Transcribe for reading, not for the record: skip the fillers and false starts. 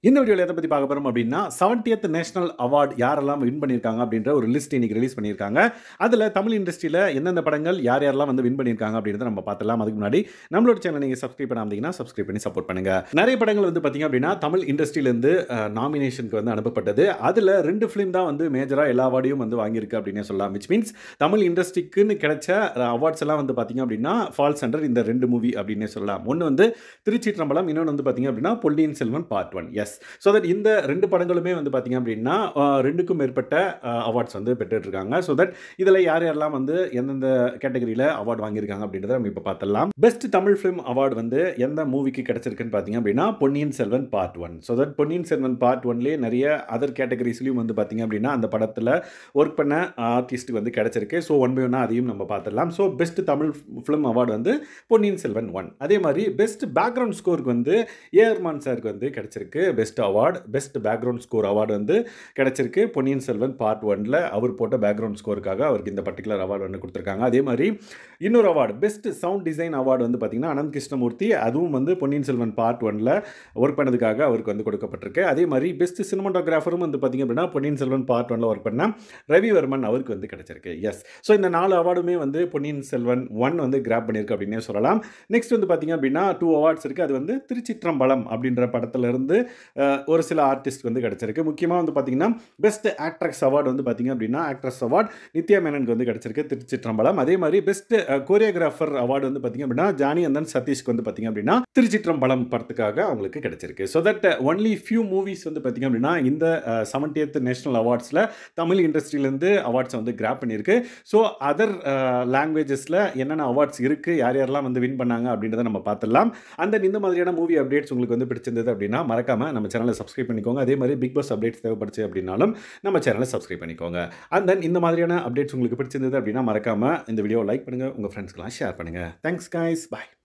இந்த வீடியோல எத பத்தி பார்க்க போறோம் அப்படின்னா, 70த் நேஷனல் அவார்ட் யாரெல்லாம் வின் பண்ணியிருக்காங்க அப்படின்ற ஒரு லிஸ்ட் இன்னைக்கு ரிலீஸ் பண்ணியிருக்காங்க. அதுல தமிழ் இண்டஸ்ட்ரியில எந்தெந்த படங்கள் யார் யாரெல்லாம் வந்து வின் பண்ணியிருக்காங்க அப்படின்றத நம்ம பார்த்துடலாம். அதுக்கு முன்னாடி நம்மளோட சேனலை நீங்க சப்ஸ்கிரைப் பண்ணாம இருந்தீங்கன்னா, சப்ஸ்கிரைப் பண்ணி சப்போர்ட் பண்ணுங்க. நெறைய படங்கள் வந்து பார்த்தீங்க அப்படின்னா, தமிழ் இண்டஸ்ட்ரியிலிருந்து நாமினேஷனுக்கு வந்து அனுப்பப்பட்டது. அதுல 2 ஃபிலிம் தான் வந்து மேஜரா எல்லா அவார்டையும் வந்து வாங்கியிருக்கு அப்படின்னே சொல்லலாம். விச் மீன்ஸ் தமிழ் இண்டஸ்ட்ரிக்குன்னு கிடைச்ச அவார்ட்ஸ் எல்லாம் வந்து பார்த்தீங்க அப்படின்னா, ஃபால்ஸ் அண்டர் இந்த 2 மூவி அப்படின்னே சொல்லலாம். ஒண்ணு வந்து திருச்சிற்றம்பலம், இன்னொன்னு வந்து பார்த்தீங்க அப்படின்னா, Ponniyin Selvan part 1. Yes. So that இந்த 2 படங்களுமே வந்து பார்த்தீங்க அப்படின்னா, 2க்கும் மேற்பட்ட அவார்ட்ஸ் வந்து பெற்றுட்ருக்காங்க. ஸோ தட் இதில யார் யாரெல்லாம் வந்து எந்தெந்த கேட்டகரியில அவார்ட் வாங்கியிருக்காங்க அப்படின்றத நம்ம இப்போ பார்த்துடலாம். பெஸ்ட் தமிழ் ஃபிலிம் அவார்டு வந்து எந்த மூவிக்கு கிடைச்சிருக்குன்னு பார்த்தீங்க அப்படின்னா, Ponniyin Selvan part 1. So that Ponniyin Selvan part 1லயே நிறைய அதர் கேட்டகரிஸ்லயும் வந்து பார்த்தீங்க அப்படின்னா, அந்த படத்தில ஒர்க் பண்ண ஆர்டிஸ்ட்டுக்கு வந்து கிடைச்சிருக்கு. ஸோ ஒன் பை ஒன்னா அதையும் நம்ம பார்த்துடலாம். So best Tamil film award வந்து பொன்னியின் செல்வன் 1. அதே மாதிரி பெஸ்ட் பேக்ரவுண்ட் ஸ்கோருக்கு வந்து ஏஆர் ரஹ்மான் சாருக்கு வந்து கிடைச்சிருக்கு best award. Best background score award வந்து கிடைச்சிருக்கு பொன்னியின் செல்வன் பார்ட் 1ல அவர் போட்ட பேக்ரவுண்ட் ஸ்கோருக்காக அவருக்கு இந்த பர்டிகுலர் அவார்டு வந்து கொடுத்துருக்காங்க. அதே மாதிரி இன்னொரு award best sound design award வந்து பார்த்தீங்கன்னா அனந்த் கிருஷ்ணமூர்த்தி, அதுவும் வந்து பொன்னியின் செல்வன் பார்ட் 1ல ஒர்க் பண்ணதுக்காக அவருக்கு வந்து கொடுக்கப்பட்டிருக்கு. அதே மாதிரி பெஸ்ட் சினிமாட்டோகிராஃபரும் வந்து பார்த்தீங்க அப்படின்னா பொன்னியின் செல்வன் பார்ட் 1ல ஒர்க் பண்ண ரவிவர்மன் அவருக்கு வந்து கிடைச்சிருக்கு. எஸ். ஸோ இந்த 4 அவார்டுமே வந்து பொன்னியின் செல்வன் 1 வந்து கிராப் பண்ணியிருக்கு அப்படின்னே சொல்லலாம். நெக்ஸ்ட் வந்து பார்த்தீங்க அப்படின்னா 2 அவார்ட்ஸ் இருக்குது. அது வந்து திருச்சிற்றம்பலம் அப்படின்ற படத்திலிருந்து ஒரு சில ஆர்டிஸ்ட் வந்து கிடைச்சிருக்கு. முக்கியமாக வந்து பார்த்தீங்கன்னா பெஸ்ட் ஆக்ட்ரஸ் அவார்டு வந்து பார்த்தீங்க அப்படின்னா ஆக்ட்ரஸ் அவார்டு நித்யா மேனனுக்கு வந்து கிடைச்சிருக்கு திருச்சிற்றம்பலம். அதே மாதிரி பெஸ்ட் கோரியோகிராஃபர் அவார்டு வந்து பார்த்தீங்க அப்படின்னா ஜானி அண்ட் சதீஷ்க்கு வந்து பார்த்தீங்க அப்படின்னா திருச்சிற்றம்பலம் படத்துக்காக அவங்களுக்கு கிடைச்சிருக்கு. So that only few movies வந்து பார்த்தீங்க அப்படின்னா இந்த 70th நேஷனல் அவார்ட்ஸில் தமிழ் இண்டஸ்ட்ரியிலேருந்து அவார்ட்ஸை வந்து கிராப் பண்ணியிருக்கு. ஸோ அதர் லாங்குவேஜஸில் என்னென்ன அவார்ட்ஸ் இருக்குது, யார் யாரெல்லாம் வந்து வின் பண்ணாங்க அப்படின்றத நம்ம பார்த்துடலாம். அண்ட் தென் இந்த மாதிரியான மூவி அப்டேட்ஸ் உங்களுக்கு வந்து பிடிச்சிருந்தது அப்படின்னா மறக்காமல் நம்ம சேனலை சப்ஸ்கிரைப் பண்ணிக்கோங்க. அதே மாதிரி பிக் பாஸ் அப்டேட்ஸ் தேவைப்படுச்சு அப்படின்னாலும் நம்ம சேனலை சப்ஸ்கிரைப் பண்ணிக்கோங்க. அண்ட் தென் இந்த மாதிரியான அப்டேட்ஸ் உங்களுக்கு பிடிச்சிருந்தது அப்படின்னா மறக்காமல் இந்த வீடியோ லைக் பண்ணுங்கள், உங்கள் ஃப்ரெண்ட்ஸ்க்கெல்லாம் ஷேர் பண்ணுங்கள். தேங்க்ஸ் கைஸ், பாய்.